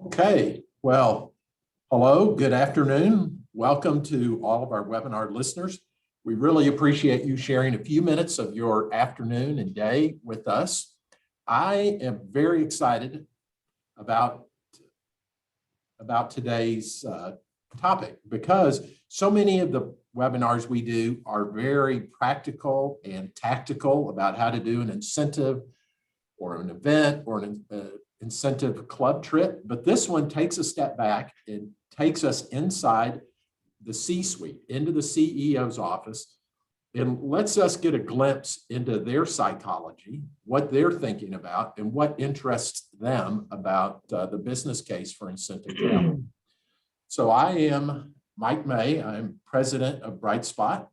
Okay, well, hello, good afternoon. Welcome to all of our webinar listeners. We really appreciate you sharing a few minutes of your afternoon and day with us. I am very excited about today's topic because so many of the webinars we do are very practical and tactical about how to do an incentive or an event or an incentive club trip, but this one takes a step back and takes us inside the C-suite, into the CEO's office, and lets us get a glimpse into their psychology, what they're thinking about, and what interests them about the business case for incentive travel. So I am Mike May. I'm president of Brightspot.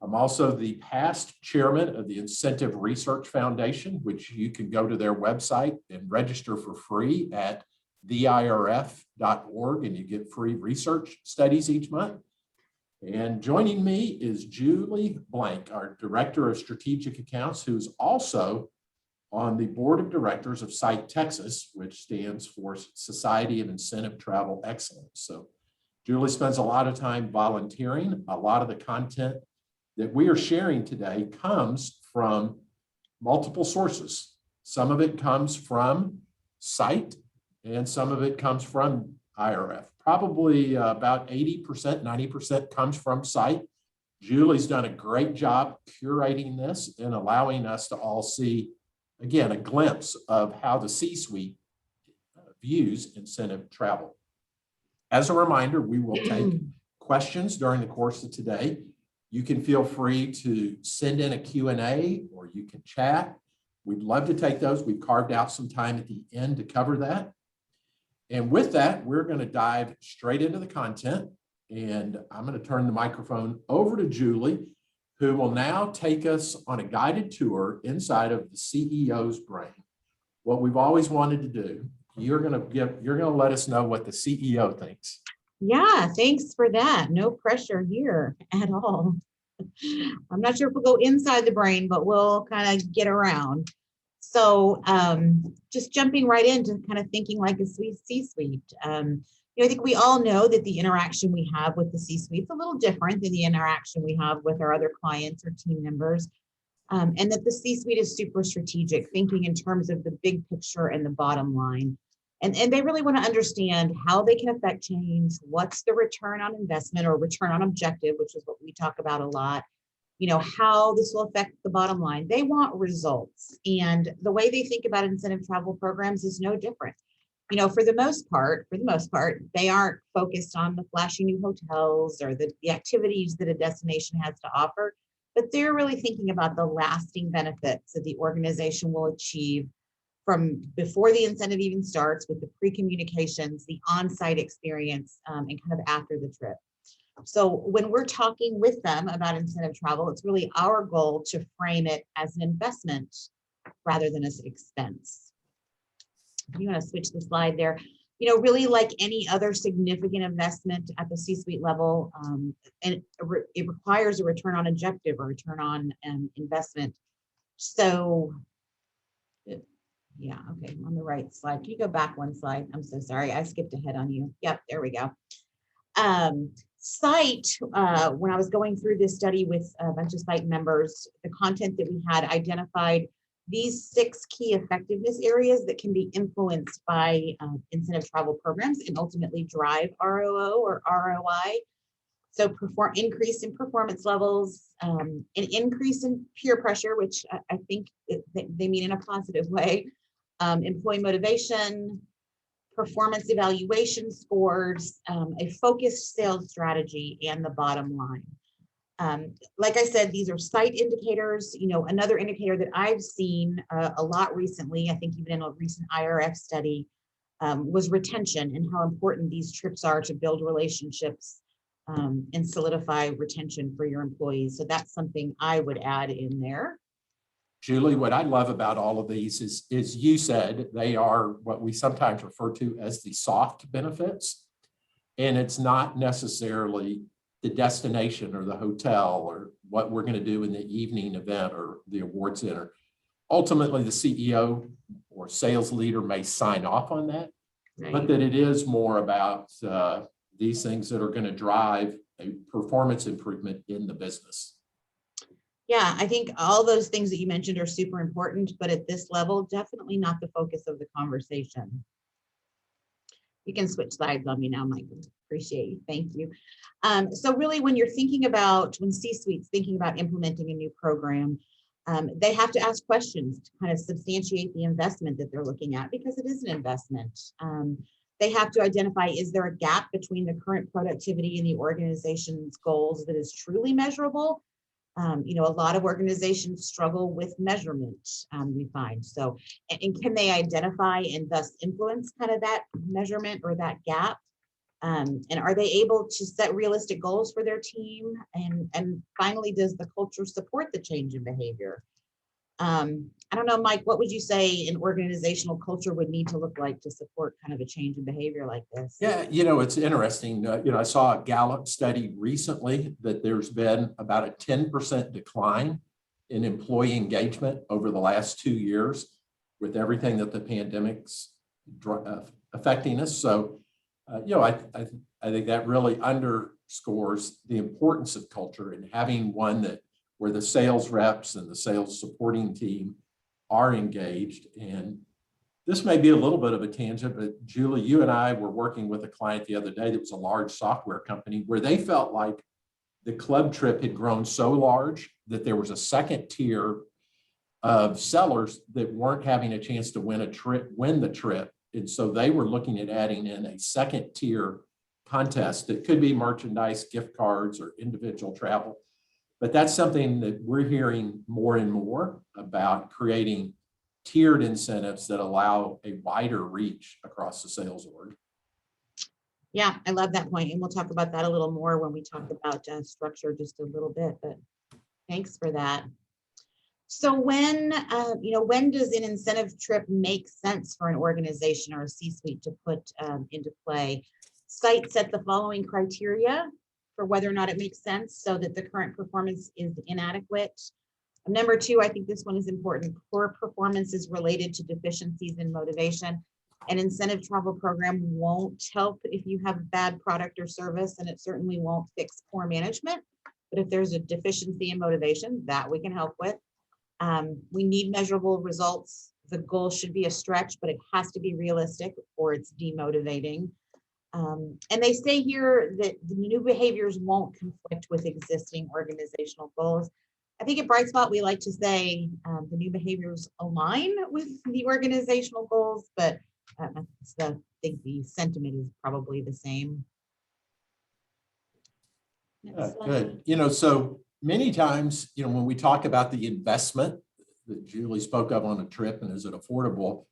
I'm also the past chairman of the Incentive Research Foundation, which you can go to their website and register for free at theirf.org, and you get free research studies each month. And joining me is Julie Blank, our Director of Strategic Accounts, who's also on the board of directors of Site Texas, which stands for Society of Incentive Travel Excellence. So Julie spends a lot of time volunteering. A lot of the content that we are sharing today comes from multiple sources. Some of it comes from Site and some of it comes from IRF. Probably about 80%, 90% comes from Site. Julie's done a great job curating this and allowing us to all see, again, a glimpse of how the C-suite views incentive travel. As a reminder, we will take questions during the course of today. You can feel free to send in a Q&A or you can chat. We'd love to take those. We've carved out some time at the end to cover that. And with that, we're going to dive straight into the content. And I'm going to turn the microphone over to Julie, who will now take us on a guided tour inside of the CEO's brain. What we've always wanted to do, you're going to let us know what the CEO thinks. Yeah, thanks for that. No pressure here at all. I'm not sure if we'll go inside the brain, but we'll kind of get around. So just jumping right into kind of thinking like a C-suite. I think we all know that the interaction we have with the C-suite is a little different than the interaction we have with our other clients or team members. And that the C-suite is super strategic, thinking in terms of the big picture and the bottom line. And they really want to understand how they can affect change, what's the return on investment or return on objective, which is what we talk about a lot, how this will affect the bottom line. They want results. And the way they think about incentive travel programs is no different. For the most part, they aren't focused on the flashy new hotels or the activities that a destination has to offer, but they're really thinking about the lasting benefits that the organization will achieve from before the incentive even starts, with the pre-communications, the on-site experience, and kind of after the trip. So when we're talking with them about incentive travel, it's really our goal to frame it as an investment rather than as an expense. You want to switch the slide there. Really like any other significant investment at the C-suite level, and it requires a return on objective or return on investment. So yeah, okay, on the right slide. Can you go back one slide? I'm so sorry, I skipped ahead on you. Yep, there we go. Site, when I was going through this study with a bunch of Site members, the content that we had identified these 6 key effectiveness areas that can be influenced by incentive travel programs and ultimately drive ROO or ROI. So increase in performance levels, an increase in peer pressure, which I think they mean in a positive way, employee motivation, performance evaluation scores, a focused sales strategy, and the bottom line. Like I said, these are Site indicators. Another indicator that I've seen a lot recently, I think even in a recent IRF study, was retention and how important these trips are to build relationships and solidify retention for your employees. So that's something I would add in there. Julie, what I love about all of these is you said they are what we sometimes refer to as the soft benefits. And it's not necessarily the destination or the hotel or what we're going to do in the evening event or the award center. Ultimately, the CEO or sales leader may sign off on that, but that it is more about these things that are going to drive a performance improvement in the business. Yeah, I think all those things that you mentioned are super important, but at this level, definitely not the focus of the conversation. You can switch sides on me now, Mike. Appreciate you. Thank you. So really, when you're thinking about, when C-suite's thinking about implementing a new program, they have to ask questions to kind of substantiate the investment that they're looking at, because it is an investment. They have to identify, is there a gap between the current productivity and the organization's goals that is truly measurable? You know, a lot of organizations struggle with measurement, we find. So, and can they identify and thus influence kind of that measurement or that gap? And are they able to set realistic goals for their team? And finally, does the culture support the change in behavior? I don't know, Mike, what would you say an organizational culture would need to look like to support kind of a change in behavior like this? Yeah, you know, it's interesting. I saw a Gallup study recently that there's been about a 10% decline in employee engagement over the last 2 years with everything that the pandemic's affecting us. So, I think that really underscores the importance of culture and having one that where the sales reps and the sales supporting team are engaged. And this may be a little bit of a tangent, but Julie, you and I were working with a client the other day that was a large software company where they felt like the club trip had grown so large that there was a second tier of sellers that weren't having a chance to win the trip. And so they were looking at adding in a second tier contest that could be merchandise, gift cards, or individual travel. But that's something that we're hearing more and more about, creating tiered incentives that allow a wider reach across the sales org. Yeah, I love that point. And we'll talk about that a little more when we talk about structure just a little bit, but thanks for that. So when does an incentive trip make sense for an organization or a C-suite to put into play? Sites set the following criteria for whether or not it makes sense so that the current performance is inadequate. Number 2, I think this one is important. Poor performance is related to deficiencies in motivation. An incentive travel program won't help if you have a bad product or service, and it certainly won't fix poor management. But if there's a deficiency in motivation, that we can help with. We need measurable results. The goal should be a stretch, but it has to be realistic or it's demotivating. And they say here that the new behaviors won't conflict with existing organizational goals. I think at Bright Spot, we like to say the new behaviors align with the organizational goals, but I think the sentiment is probably the same. Good. So many times, when we talk about the investment that Julie spoke of on a trip and is it affordable,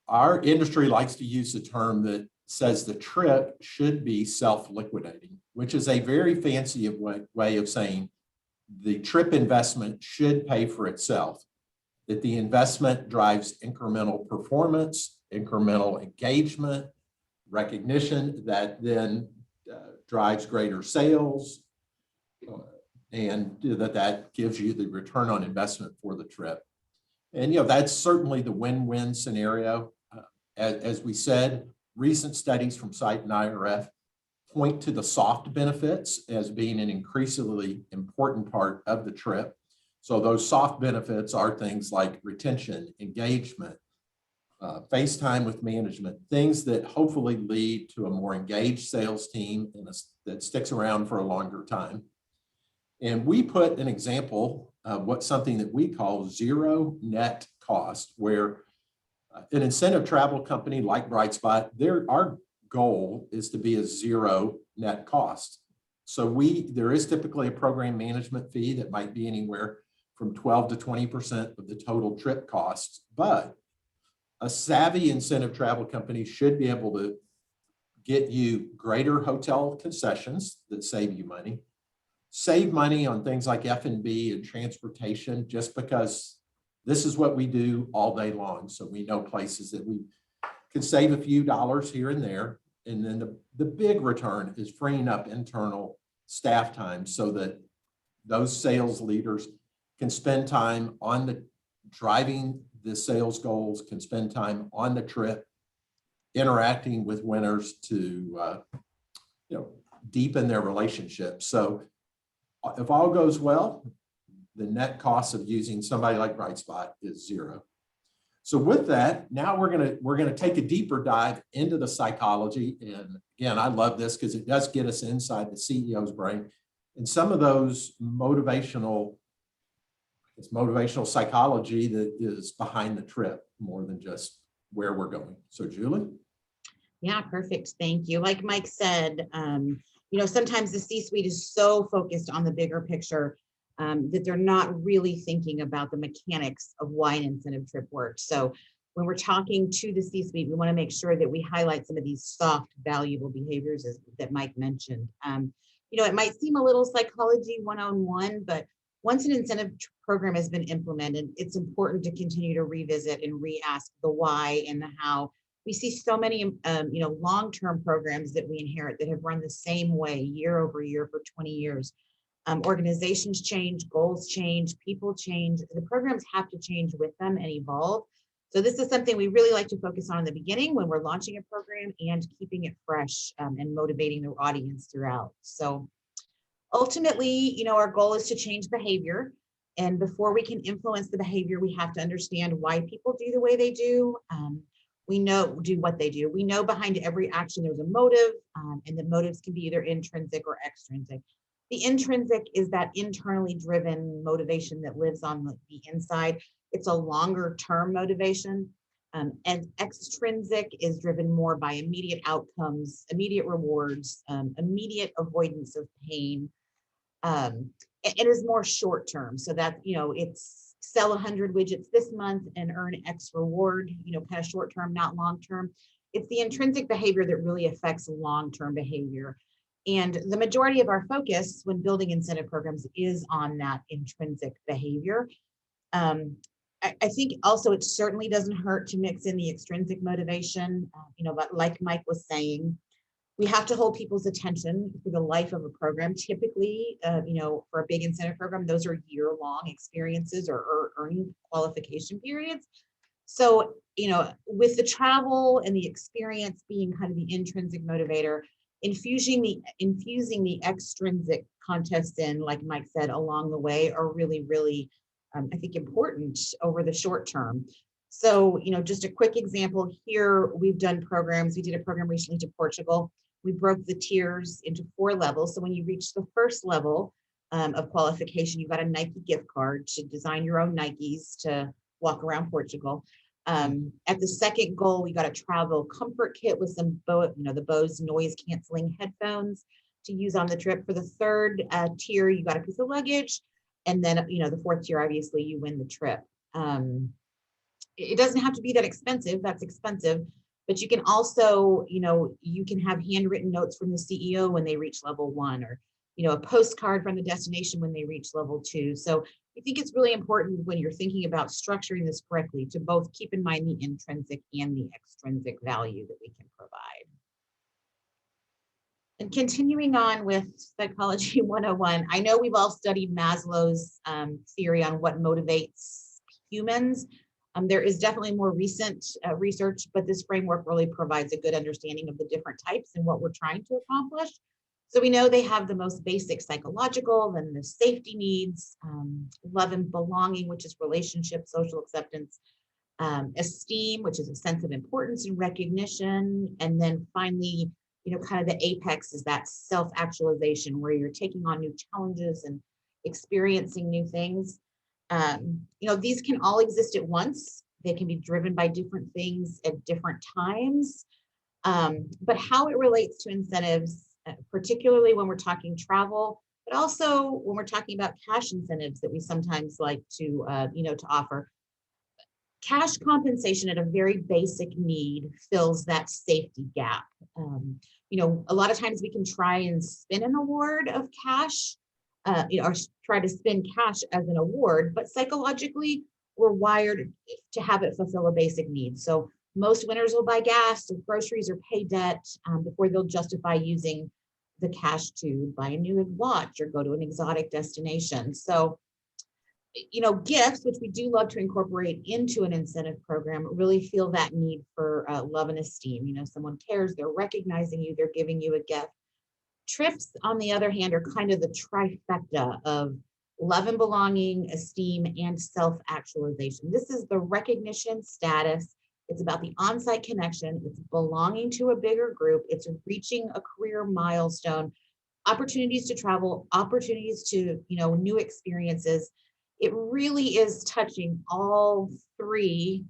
our industry likes to use the term that says the trip should be self-liquidating, which is a very fancy way of saying the trip investment should pay for itself, that the investment drives incremental performance, incremental engagement, recognition that then drives greater sales, and that gives you the return on investment for the trip. And that's certainly the win-win scenario. As we said, recent studies from Site and IRF point to the soft benefits as being an increasingly important part of the trip. So those soft benefits are things like retention, engagement, face time with management, things that hopefully lead to a more engaged sales team that sticks around for a longer time. And we put an example of something that we call zero net cost, where an incentive travel company like Bright Spot, our goal is to be a zero net cost. So there is typically a program management fee that might be anywhere from 12 to 20% of the total trip costs, but a savvy incentive travel company should be able to get you greater hotel concessions that save you money, save money on things like F&B and transportation, just because this is what we do all day long. So we know places that we can save a few dollars here and there. And then the big return is freeing up internal staff time so that those sales leaders can spend time on driving the sales goals, can spend time on the trip, interacting with winners to deepen their relationship. So if all goes well, the net cost of using somebody like Brightspot is zero. So with that, now we're gonna take a deeper dive into the psychology. And again, I love this because it does get us inside the CEO's brain and some of those motivational psychology that is behind the trip more than just where we're going. So Julie? Yeah, perfect. Thank you. Like Mike said, sometimes the C-suite is so focused on the bigger picture that they're not really thinking about the mechanics of why an incentive trip works. So when we're talking to the C-suite, we want to make sure that we highlight some of these soft, valuable behaviors that Mike mentioned. It might seem a little psychology 101, but once an incentive program has been implemented, it's important to continue to revisit and re-ask the why and the how. We see so many, long-term programs that we inherit that have run the same way year over year for 20 years. Organizations change, goals change, people change. The programs have to change with them and evolve. So this is something we really like to focus on in the beginning when we're launching a program and keeping it fresh and motivating the audience throughout. So ultimately, our goal is to change behavior. And before we can influence the behavior, we have to understand why people do the way they do. Do what they do. We know behind every action there's a motive, and the motives can be either intrinsic or extrinsic. The intrinsic is that internally driven motivation that lives on the inside. It's a longer term motivation. And extrinsic is driven more by immediate outcomes, immediate rewards, immediate avoidance of pain. It is more short term. So that, it's sell 100 widgets this month and earn X reward, kind of short term, not long term. It's the intrinsic behavior that really affects long-term behavior. And the majority of our focus when building incentive programs is on that intrinsic behavior. I think also it certainly doesn't hurt to mix in the extrinsic motivation, but like Mike was saying, we have to hold people's attention for the life of a program. Typically, for a big incentive program, those are year-long experiences or earning qualification periods. So, with the travel and the experience being kind of the intrinsic motivator, infusing the extrinsic contests in, like Mike said, along the way are really, really, I think, important over the short term. So, just a quick example here, we've done programs. We did a program recently to Portugal. We broke the tiers into 4 levels. So when you reach the first level of qualification, you got a Nike gift card to design your own Nikes to walk around Portugal. At the second goal, we got a travel comfort kit with some the Bose noise canceling headphones to use on the trip. For the third tier, you got a piece of luggage. And then, the fourth tier, obviously, you win the trip. It doesn't have to be that expensive. That's expensive. But you can also, you can have handwritten notes from the CEO when they reach level 1, or, a postcard from the destination when they reach level 2. So I think it's really important when you're thinking about structuring this correctly to both keep in mind the intrinsic and the extrinsic value that we can provide. And continuing on with Psychology 101, I know we've all studied Maslow's theory on what motivates humans. There is definitely more recent research, but this framework really provides a good understanding of the different types and what we're trying to accomplish. So we know they have the most basic psychological, then the safety needs, love and belonging, which is relationship, social acceptance, esteem, which is a sense of importance and recognition, and then finally, kind of the apex is that self-actualization where you're taking on new challenges and experiencing new things. These can all exist at once. They can be driven by different things at different times. But how it relates to incentives, particularly when we're talking travel, but also when we're talking about cash incentives that we sometimes like to, to offer. Cash compensation at a very basic need fills that safety gap. A lot of times we can try and spin an award of cash, or try to spin cash as an award, but psychologically, we're wired to have it fulfill a basic need. So most winners will buy gas or groceries or pay debt before they'll justify using the cash to buy a new watch or go to an exotic destination. So Gifts, which we do love to incorporate into an incentive program, really feel that need for love and esteem. Someone cares, they're recognizing you, they're giving you a gift. Trips, on the other hand, are kind of the trifecta of love and belonging, esteem, and self-actualization. This is the recognition status. It's about the on-site connection. It's belonging to a bigger group. It's reaching a career milestone, opportunities to travel, opportunities to, new experiences. It really is touching all three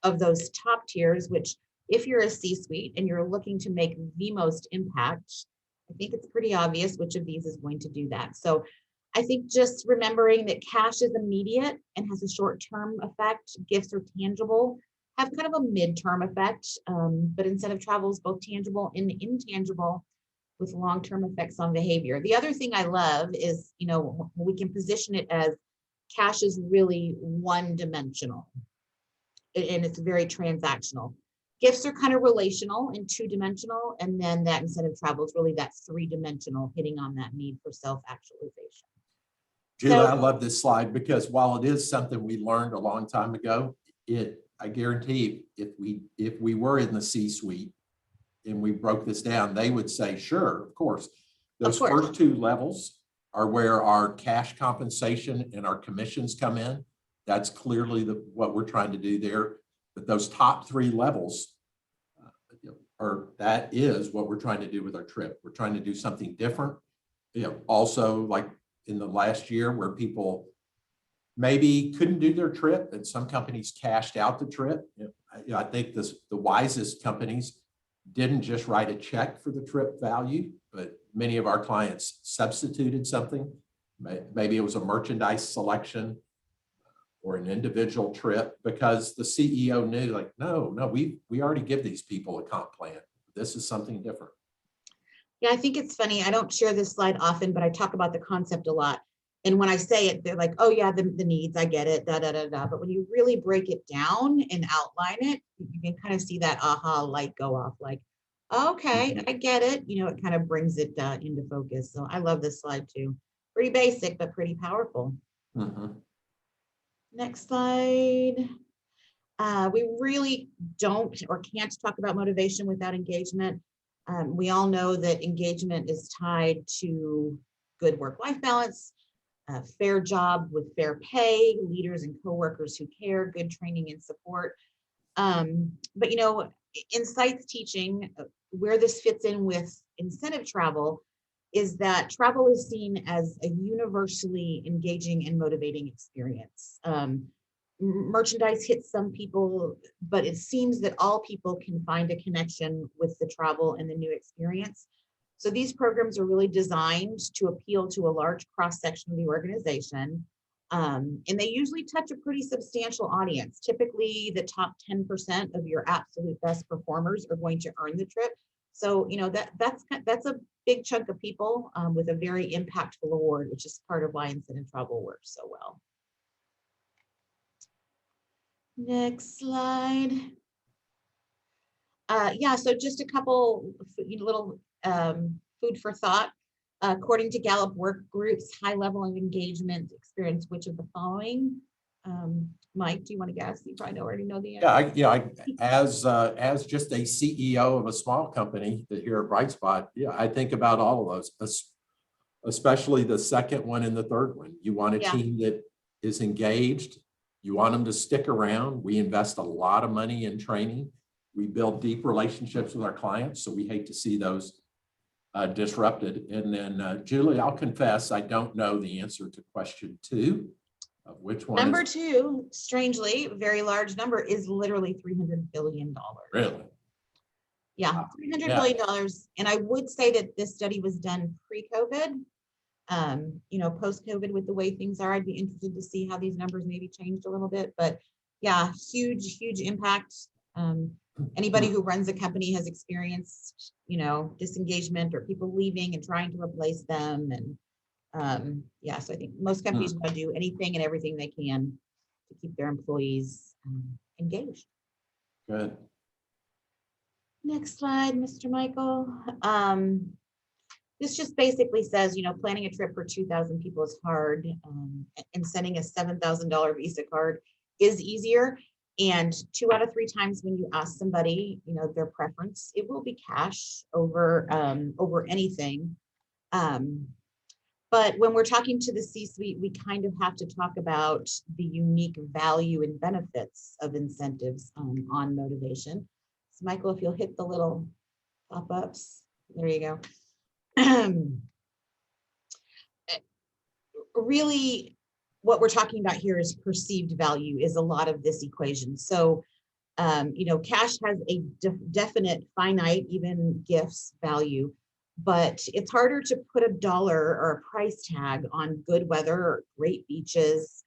of those top tiers, which if you're a C-suite and you're looking to make the most impact, I think it's pretty obvious which of these is going to do that. So I think just remembering that cash is immediate and has a short-term effect, gifts are tangible, have kind of a mid-term effect, but incentive travel is both tangible and intangible with long-term effects on behavior. The other thing I love is, we can position it as cash is really one-dimensional and it's very transactional. Gifts are kind of relational and two-dimensional, and then that incentive travel is really that three-dimensional, hitting on that need for self-actualization. Julie, I love this slide because while it is something we learned a long time ago, I guarantee if we were in the C-suite and we broke this down, they would say, sure, of course. Those first two levels are where our cash compensation and our commissions come in. That's clearly what we're trying to do there. But those top three levels, that is what we're trying to do with our trip. We're trying to do something different. Also like in the last year where people maybe couldn't do their trip and some companies cashed out the trip. I think the wisest companies didn't just write a check for the trip value, but many of our clients substituted something. Maybe it was a merchandise selection or an individual trip because the CEO knew like, no, we already give these people a comp plan. This is something different. Yeah, I think it's funny. I don't share this slide often, but I talk about the concept a lot. And when I say it, they're like, oh yeah, the needs, I get it, da, da, da, da. But when you really break it down and outline it, you can kind of see that aha light go off like, okay, I get it. It kind of brings it into focus. So I love this slide too. Pretty basic, but pretty powerful. Next slide. We really don't or can't talk about motivation without engagement. We all know that engagement is tied to good work-life balance, a fair job with fair pay, leaders and coworkers who care, good training and support. But Insights teaching, where this fits in with incentive travel, is that travel is seen as a universally engaging and motivating experience. Merchandise hits some people, but it seems that all people can find a connection with the travel and the new experience. So these programs are really designed to appeal to a large cross-section of the organization. And they usually touch a pretty substantial audience. Typically, the top 10% of your absolute best performers are going to earn the trip. So, that's a big chunk of people with a very impactful award, which is part of why incentive travel works so well. Next slide. So just a couple little food for thought. According to Gallup work groups, high level of engagement experience which of the following? Mike, do you want to guess? You probably already know the answer. As just a CEO of a small company here at Bright Spot, I think about all of those, especially the second one and the third one. You want a team that is engaged. You want them to stick around. We invest a lot of money in training. We build deep relationships with our clients, so we hate to see those disrupted. And then, Julie, I'll confess, I don't know the answer to question 2. Which one? Number 2, strangely, a very large number, is literally $300 billion. Really? Yeah, $300 billion. And I would say that this study was done pre-COVID. Post-COVID, with the way things are, I'd be interested to see how these numbers maybe changed a little bit. But yeah, huge impact. Anybody who runs a company has experienced, disengagement or people leaving and trying to replace them. And so I think most companies want to do anything and everything they can to keep their employees engaged. Good. Next slide, Mr. Michael. This just basically says, planning a trip for 2,000 people is hard, and sending a $7,000 Visa card is easier. And 2 out of 3 times when you ask somebody, their preference, it will be cash over anything. But when we're talking to the C-suite, we kind of have to talk about the unique value and benefits of incentives on motivation. So Michael, if you'll hit the little pop-ups, there you go. Really, what we're talking about here is perceived value is a lot of this equation. So, cash has a definite finite, even gifts value, but it's harder to put a dollar or a price tag on good weather or great beaches.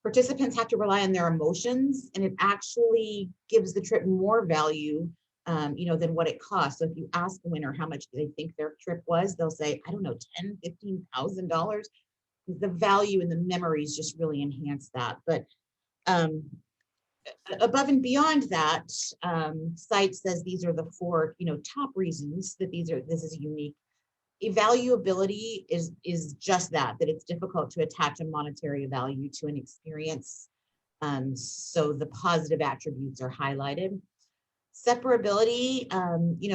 Participants have to rely on their emotions, and it actually gives the trip more value, than what it costs. So if you ask a winner how much they think their trip was, they'll say, I don't know, $10,000, $15,000. The value and the memories just really enhance that. But above and beyond that, site says these are the 4, top reasons that this is unique. Evaluability is just that it's difficult to attach a monetary value to an experience. So the positive attributes are highlighted. Separability,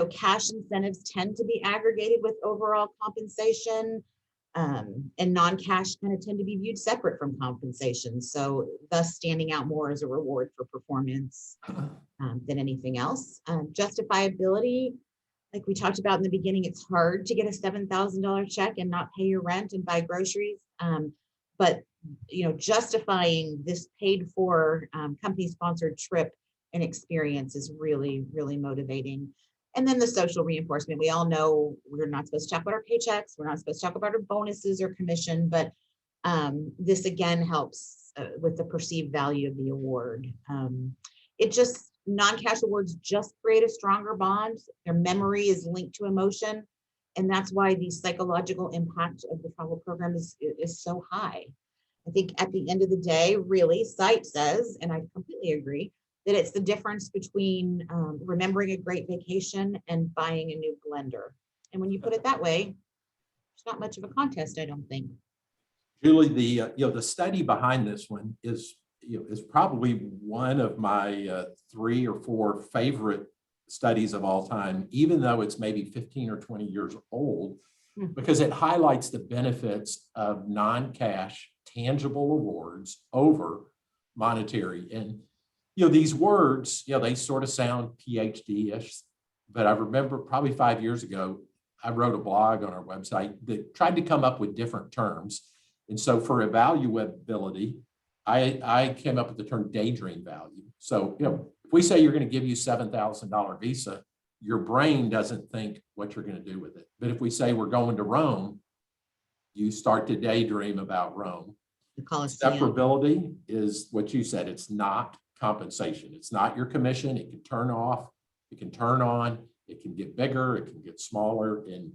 cash incentives tend to be aggregated with overall compensation, and non-cash kind of tend to be viewed separate from compensation. So thus standing out more as a reward for performance than anything else. Justifiability, like we talked about in the beginning, it's hard to get a $7,000 check and not pay your rent and buy groceries. But justifying this paid for company sponsored trip and experience is really, really motivating. And then the social reinforcement. We all know we're not supposed to talk about our paychecks. We're not supposed to talk about our bonuses or commission, but this again helps with the perceived value of the award. Non-cash awards just create a stronger bond. Their memory is linked to emotion. And that's why the psychological impact of the travel program is so high. I think at the end of the day, really, site says, and I completely agree, that it's the difference between remembering a great vacation and buying a new blender. And when you put it that way, it's not much of a contest, I don't think. Julie, the study behind this one is probably one of my 3 or 4 favorite studies of all time, even though it's maybe 15 or 20 years old, because it highlights the benefits of non-cash tangible awards over monetary. And these words, they sort of sound PhD-ish, but I remember probably 5 years ago, I wrote a blog on our website that tried to come up with different terms. And so for evaluability, I came up with the term daydream value. So, if we say you're going to give you $7,000 Visa, your brain doesn't think what you're going to do with it. But if we say we're going to Rome, you start to daydream about Rome. Separability is what you said. It's not compensation. It's not your commission. It can turn off, it can turn on, it can get bigger, it can get smaller, and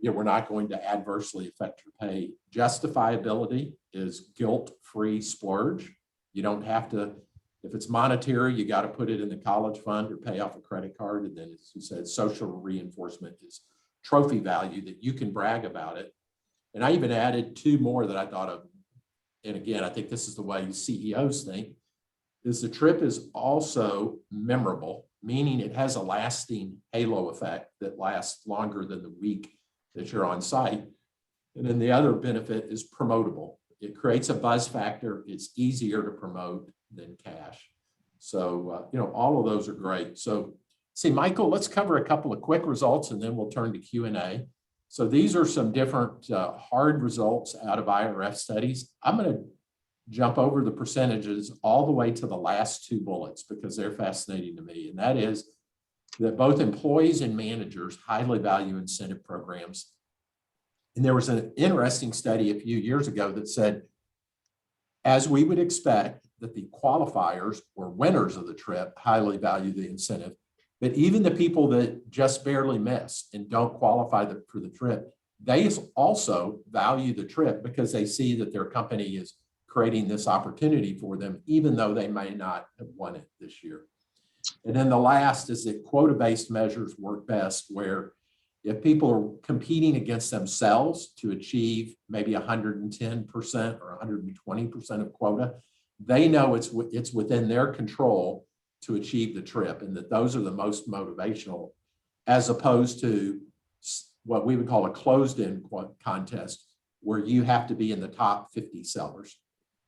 we're not going to adversely affect your pay. Justifiability is guilt-free splurge. You don't have to, if it's monetary, you got to put it in the college fund or pay off a credit card. And then, as you said, social reinforcement is trophy value, that you can brag about it. And I even added 2 more that I thought of. And again, I think this is the way CEOs think, is the trip is also memorable, meaning it has a lasting halo effect that lasts longer than the week that you're on site. And then the other benefit is promotable. It creates a buzz factor. It's easier to promote than cash. So, all of those are great. So, see, Michael, let's cover a couple of quick results and then we'll turn to Q&A. So these are some different hard results out of IRF studies. I'm going to jump over the percentages all the way to the last 2 bullets because they're fascinating to me. And that is that both employees and managers highly value incentive programs. And there was an interesting study a few years ago that said, as we would expect, that the qualifiers or winners of the trip highly value the incentive, but even the people that just barely miss and don't qualify for the trip, they also value the trip because they see that their company is creating this opportunity for them, even though they may not have won it this year. And then the last is that quota-based measures work best, where If people are competing against themselves to achieve maybe 110% or 120% of quota, they know it's within their control to achieve the trip, and that those are the most motivational, as opposed to what we would call a closed-in contest, where you have to be in the top 50 sellers,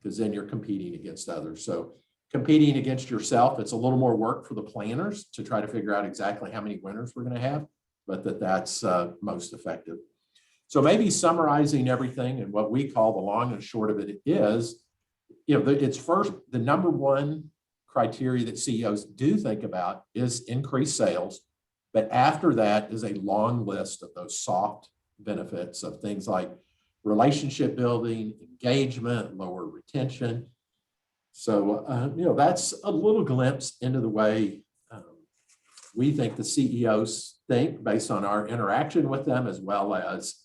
because then you're competing against others. So competing against yourself, it's a little more work for the planners to try to figure out exactly how many winners we're going to have, but that's most effective. So maybe summarizing everything, and what we call the long and short of it is, it's first, the number one criteria that CEOs do think about is increased sales. But after that is a long list of those soft benefits of things like relationship building, engagement, lower retention. So, that's a little glimpse into the way we think the CEOs think based on our interaction with them, as well as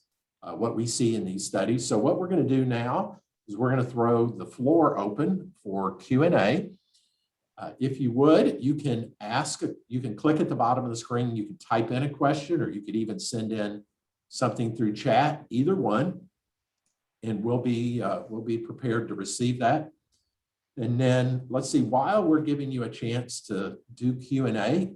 what we see in these studies. So what we're going to do now is we're going to throw the floor open for Q&A. If you would, you can click at the bottom of the screen, you can type in a question, or you could even send in something through chat, either one, and we'll be prepared to receive that. And then let's see, while we're giving you a chance to do Q&A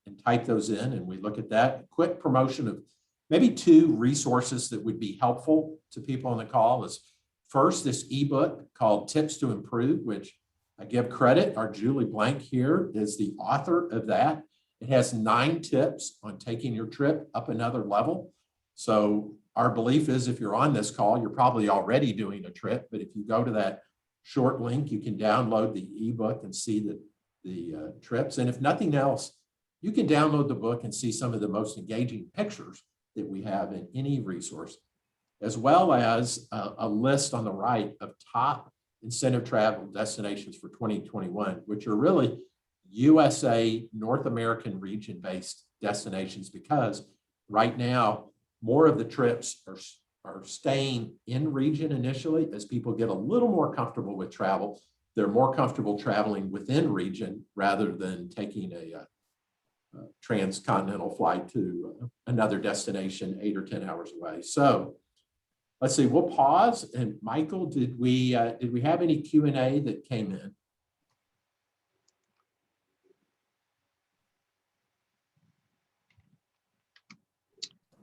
and type those in, and we look at that, quick promotion of maybe 2 resources that would be helpful to people on the call is, first, this ebook called Tips to Improve, which I give credit, our Julie Blank here is the author of that. It has 9 tips on taking your trip up another level. So our belief is, if you're on this call, you're probably already doing a trip, but if you go to that short link, you can download the ebook and see the trips. And if nothing else, you can download the book and see some of the most engaging pictures that we have in any resource, as well as a list on the right of top incentive travel destinations for 2021, which are really USA, North American region-based destinations, because right now, more of the trips are staying in region initially. As people get a little more comfortable with travel, they're more comfortable traveling within region rather than taking a transcontinental flight to another destination 8 or 10 hours away. So let's see, we'll pause. And Michael, did we have any Q&A that came in?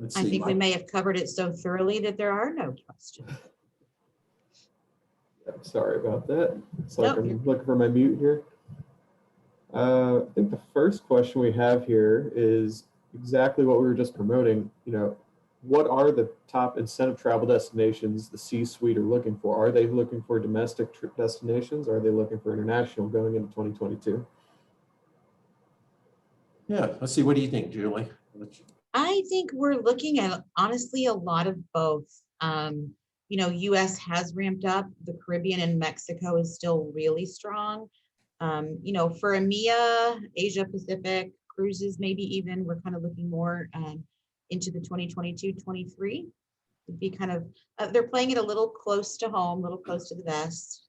Let's see, I think we Mike. may have covered it so thoroughly that there are no questions. Sorry about that. It's like Nope. I'm looking for my mute here. I think the first question we have here is exactly what we were just promoting. What are the top incentive travel destinations the C-suite are looking for? Are they looking for domestic trip destinations? Or are they looking for international going into 2022? Yeah, let's see. What do you think, Julie? I think we're looking at, honestly, a lot of both. US has ramped up. The Caribbean and Mexico is still really strong. For EMEA, Asia Pacific, cruises, maybe even, we're kind of looking more into the 2022-23. Would be kind of, they're playing it a little close to home, a little close to the vest.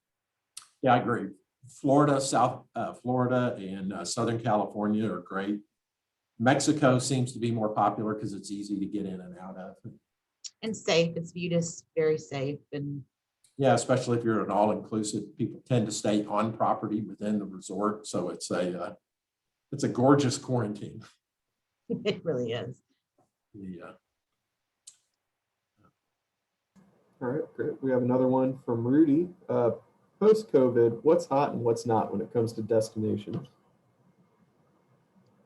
Yeah, I agree. Florida, South Florida, and Southern California are great. Mexico seems to be more popular because it's easy to get in and out of. And safe. It's viewed as very safe. And yeah, especially if you're an all-inclusive, people tend to stay on property within the resort. So it's a gorgeous quarantine. it really is. Yeah. All right, great. We have another one from Rudy. Post-COVID, what's hot and what's not when it comes to destinations?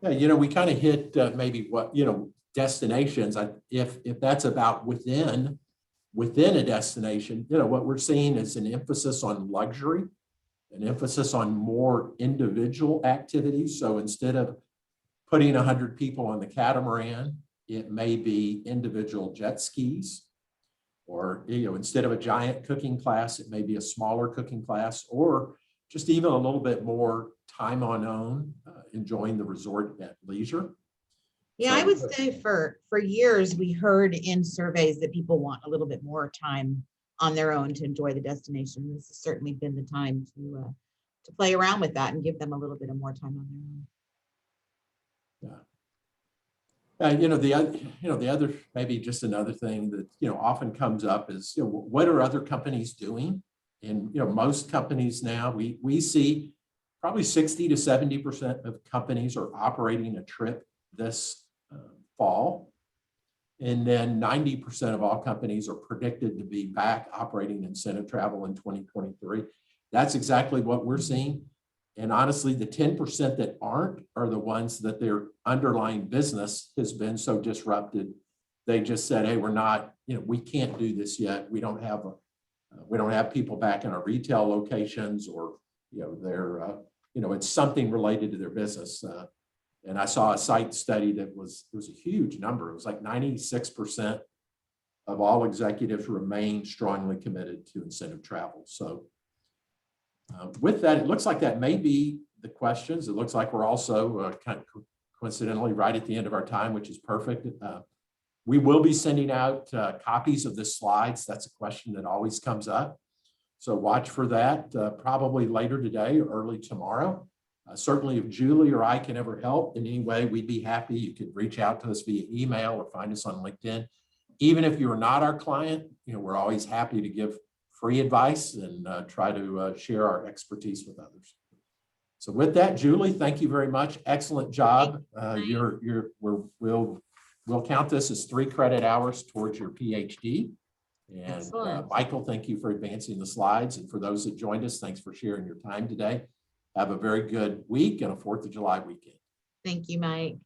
Yeah, we kind of hit maybe what, destinations. If that's about within a destination, what we're seeing is an emphasis on luxury, an emphasis on more individual activities. So instead of putting 100 people on the catamaran, it may be individual jet skis, or instead of a giant cooking class, it may be a smaller cooking class, or just even a little bit more time on own, enjoying the resort at leisure. Yeah, So, I would say for years, we heard in surveys that people want a little bit more time on their own to enjoy the destination. This has certainly been the time to play around with that and give them a little bit of more time on their own. Yeah. The other, maybe just another thing that, often comes up is, what are other companies doing? And, most companies now, we see probably 60 to 70% of companies are operating a trip this fall. And then 90% of all companies are predicted to be back operating incentive travel in 2023. That's exactly what we're seeing. And honestly, the 10% that aren't are the ones that their underlying business has been so disrupted. They just said, hey, we're not, we can't do this yet. We don't have people back in our retail locations, or, they're, it's something related to their business. And I saw a site study that it was a huge number. It was like 96% of all executives remain strongly committed to incentive travel. So with that, it looks like that may be the questions. It looks like we're also kind of coincidentally right at the end of our time, which is perfect. We will be sending out copies of the slides. That's a question that always comes up. So watch for that probably later today or early tomorrow. Certainly, if Julie or I can ever help in any way, we'd be happy. You could reach out to us via email or find us on LinkedIn. Even if you're not our client, we're always happy to give free advice and try to share our expertise with others. So with that, Julie, thank you very much. Excellent job. We'll count this as 3 credit hours towards your PhD. And Michael, thank you for advancing the slides. And for those that joined us, thanks for sharing your time today. Have a very good week and a 4th of July weekend. Thank you, Mike.